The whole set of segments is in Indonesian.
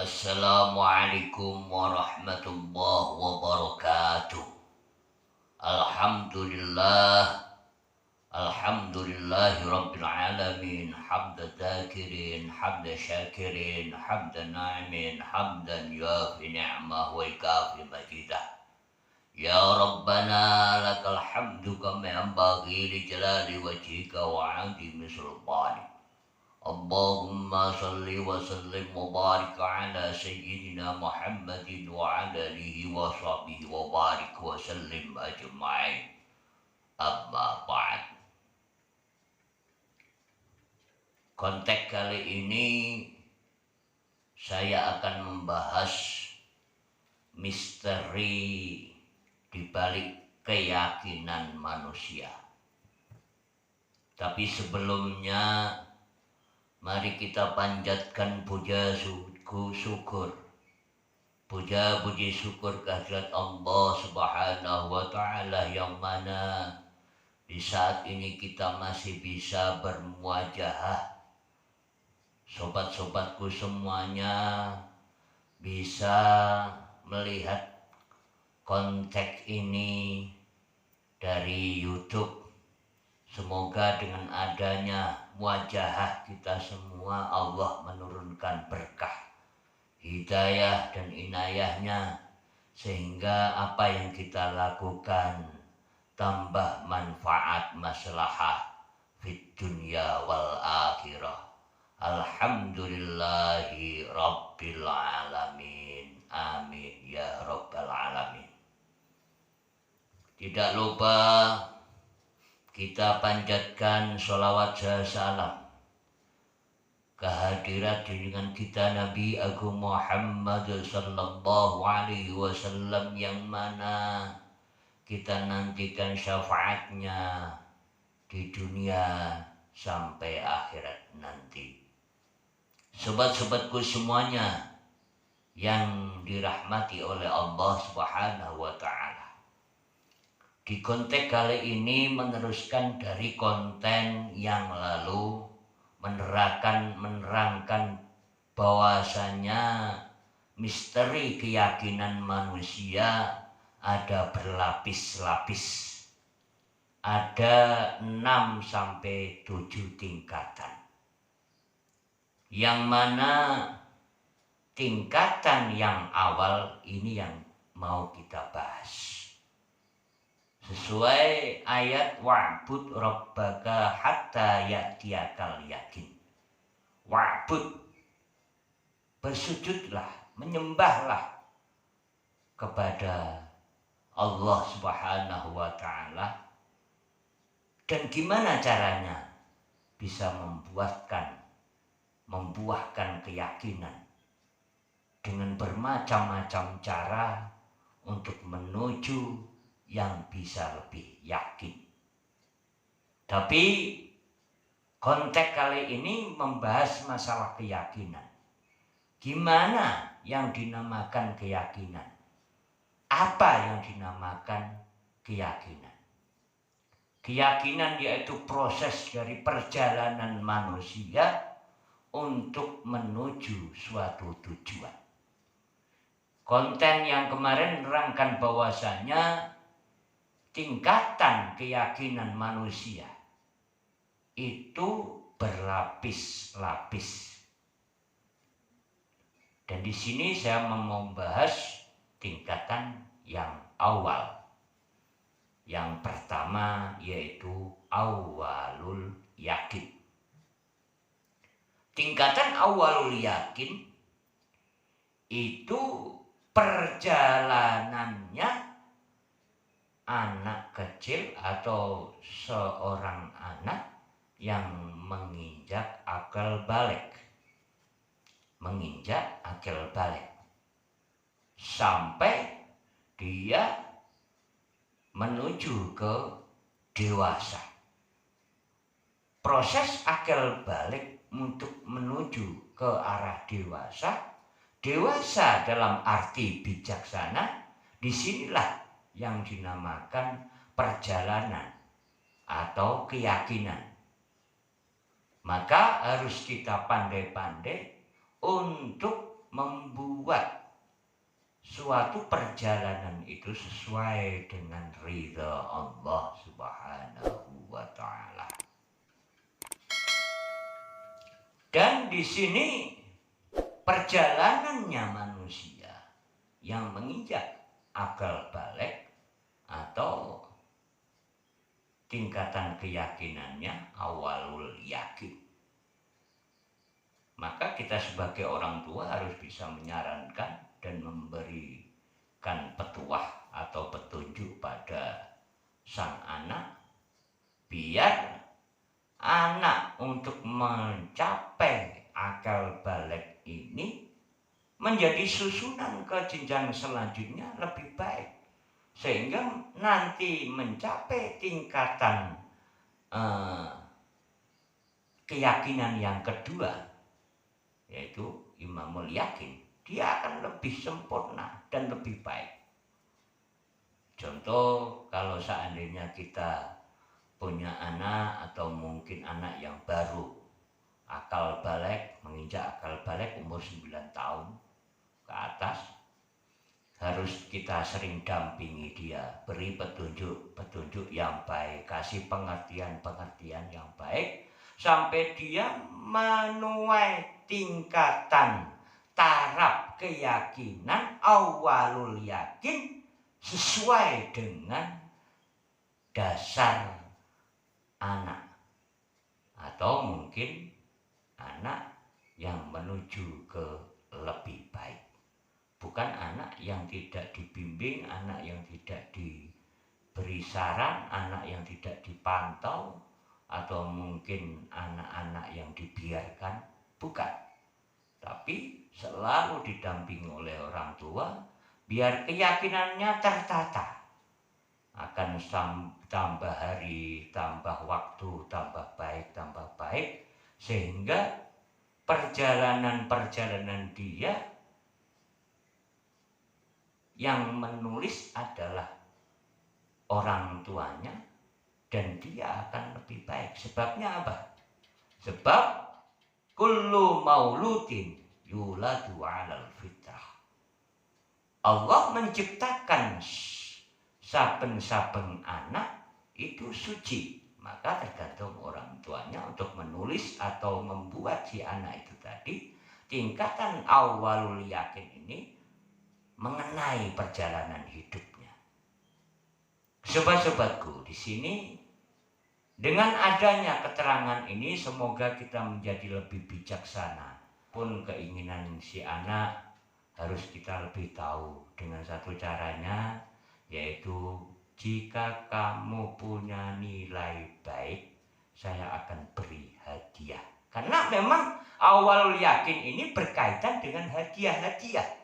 Assalamualaikum warahmatullahi wabarakatuh. Alhamdulillah, alhamdulillahi rabbil alamin. Hamda dzakirin, hamda syakirin, hamda na'imin, hamdan yuafi ni'mah wa yukafi majidah. Ya Rabbana lakal hamdu kama yanbaghi li jalali wajhika wa 'azimi sultanik. Allahumma salli wa sallim wa barik ala sayyidina Muhammadin wa ala alihi wa sahbihi wa barik wa sallim ajma'in. Amma ba'd. Konteks kali ini saya akan membahas misteri di balik keyakinan manusia. Tapi sebelumnya mari kita panjatkan puja syukur. Puja puji syukur kehadirat Allah Subhanahu wa Ta'ala, yang mana di saat ini kita masih bisa bermuajahah. Sobat-sobatku semuanya bisa melihat konteks ini dari YouTube. Semoga dengan adanya muajahah kita semua, Allah menurunkan berkah, hidayah dan inayahnya, sehingga apa yang kita lakukan tambah manfaat maslahah fid dunya wal akhirah. Alhamdulillahi rabbil alamin. Amin ya rabbal alamin. Tidak lupa kita panjatkan sholawat salam kehadirat junjungan kita Nabi Agung Muhammad sallallahu alaihi wasallam, yang mana kita nantikan syafaatnya di dunia sampai akhirat nanti. Sobat-sobatku semuanya yang dirahmati oleh Allah Subhanahu wa Ta'ala, di konteks kali ini meneruskan dari konten yang lalu, menerangkan bahwasanya misteri keyakinan manusia ada berlapis-lapis. Ada 6 sampai 7 tingkatan. Yang mana tingkatan yang awal ini yang mau kita bahas. Sesuai ayat wa'bud rabbaka hatta ya'tiyakal yakin. Wa'bud, bersujudlah, menyembahlah kepada Allah Subhanahu wa Ta'ala. Dan gimana caranya bisa membuahkan keyakinan? Dengan bermacam-macam cara untuk menuju yang bisa lebih yakin. Tapi konteks kali ini membahas masalah keyakinan. Gimana yang dinamakan keyakinan? Apa yang dinamakan keyakinan? Keyakinan yaitu proses dari perjalanan manusia untuk menuju suatu tujuan. Konten yang kemarin menerangkan bahwasanya tingkatan keyakinan manusia itu berlapis-lapis. Dan di sini saya mau membahas tingkatan yang awal. Yang pertama yaitu awalul yakin. Tingkatan awalul yakin itu perjalanannya anak kecil atau seorang anak yang menginjak akal balik. Sampai dia menuju ke dewasa. Proses akal balik untuk menuju ke arah dewasa dalam arti bijaksana, disinilah yang dinamakan perjalanan atau keyakinan. Maka harus kita pandai-pandai untuk membuat suatu perjalanan itu sesuai dengan ridha Allah Subhanahu wa taala. Dan di sini perjalanannya manusia yang menginjak akal balik atau tingkatan keyakinannya awalul yakin. Maka kita sebagai orang tua harus bisa menyarankan dan memberikan petuah atau petunjuk pada sang anak biar anak untuk mencapai akal balik ini menjadi susunan ke jenjang selanjutnya lebih baik, sehingga nanti mencapai tingkatan keyakinan yang kedua, yaitu imamul yakin, dia akan lebih sempurna dan lebih baik. Contoh, kalau seandainya kita punya anak atau mungkin anak yang baru akal balik, menginjak akal balik umur 9 tahun ke atas, harus kita sering dampingi dia, beri petunjuk yang baik, kasih pengertian yang baik, sampai dia menuai tingkatan taraf keyakinan awalul yakin sesuai dengan dasar anak, atau mungkin anak yang menuju ke lebih baik. Bukan anak yang tidak dibimbing, anak yang tidak diberi saran, anak yang tidak dipantau, atau mungkin anak-anak yang dibiarkan. Bukan. Tapi selalu didampingi oleh orang tua biar keyakinannya tertata. Akan tambah hari, tambah waktu, tambah baik, sehingga perjalanan dia yang menulis adalah orang tuanya, dan dia akan lebih baik. Sebabnya apa? Sebab kullu mauludin yuladu 'alal fitrah. Allah menciptakan saben-saben anak itu suci, maka tergantung orang tuanya untuk menulis atau membuat si anak itu tadi tingkatan awalul yakin ini mengenai perjalanan hidupnya. Sobat-sobatku, di sini dengan adanya keterangan ini semoga kita menjadi lebih bijaksana. Pun keinginan si anak harus kita lebih tahu dengan satu caranya, yaitu jika kamu punya nilai baik, saya akan beri hadiah. Karena memang awalul yakin ini berkaitan dengan hadiah-hadiah.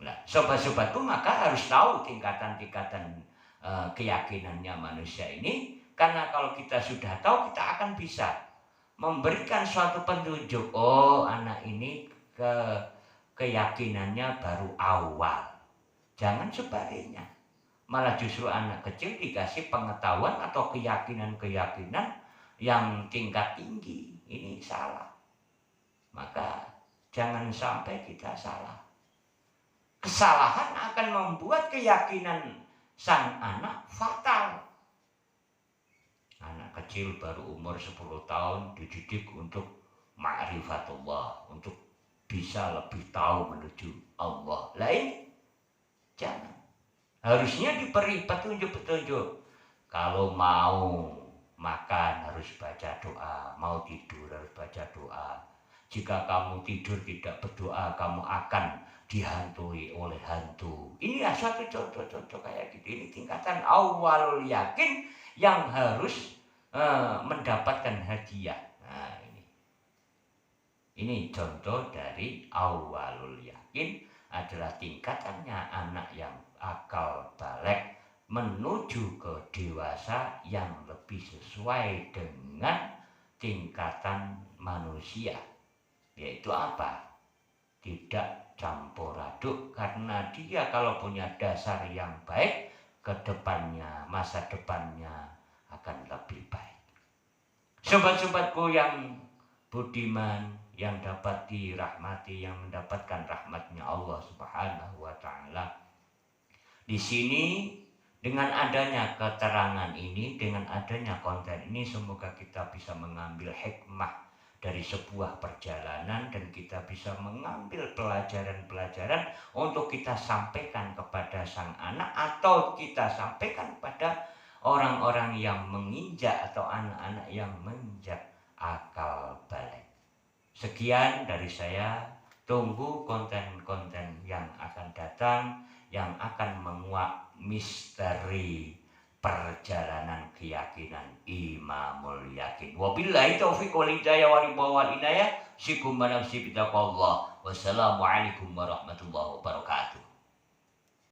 Nah, sobat-sobatku, maka harus tahu tingkatan-tingkatan keyakinannya manusia ini, karena kalau kita sudah tahu, kita akan bisa memberikan suatu petunjuk. Oh, anak ini keyakinannya baru awal. Jangan sebaliknya. Malah justru anak kecil dikasih pengetahuan atau keyakinan-keyakinan yang tingkat tinggi. Ini salah. Maka jangan sampai kita salah. Kesalahan akan membuat keyakinan sang anak fatal. Anak kecil baru umur 10 tahun dididik untuk ma'rifatullah, untuk bisa lebih tahu menuju Allah. Lah ini jangan. Harusnya diberi petunjuk-petunjuk. Kalau mau makan harus baca doa, mau tidur harus baca doa. Jika kamu tidur tidak berdoa, kamu akan dihantui oleh hantu. Ini ya suatu contoh-contoh kayak gitu. Ini tingkatan awalul yakin yang harus mendapatkan hadiah. Nah, ini contoh dari awalul yakin, adalah tingkatannya anak yang akal balik menuju ke dewasa yang lebih sesuai dengan tingkatan manusia. Yaitu apa? Tidak campur aduk, karena dia kalau punya dasar yang baik, ke depannya, masa depannya akan lebih baik. Sobat-sobatku yang budiman, yang dapat dirahmati, yang mendapatkan rahmatnya Allah Subhanahu wa Ta'ala. Di sini dengan adanya keterangan ini, dengan adanya konten ini, semoga kita bisa mengambil hikmah dari sebuah perjalanan dan kita bisa mengambil pelajaran-pelajaran untuk kita sampaikan kepada sang anak atau kita sampaikan kepada orang-orang yang menginjak atau anak-anak yang menginjak akal balik. Sekian dari saya, tunggu konten-konten yang akan datang yang akan menguak misteri perjalanan keyakinan Imamul Yakin. Wabillahi taufiq wal hidayah wal inayah. Sikum manafsi bitaqwallah. Wassalamualaikum warahmatullahi wabarakatuh.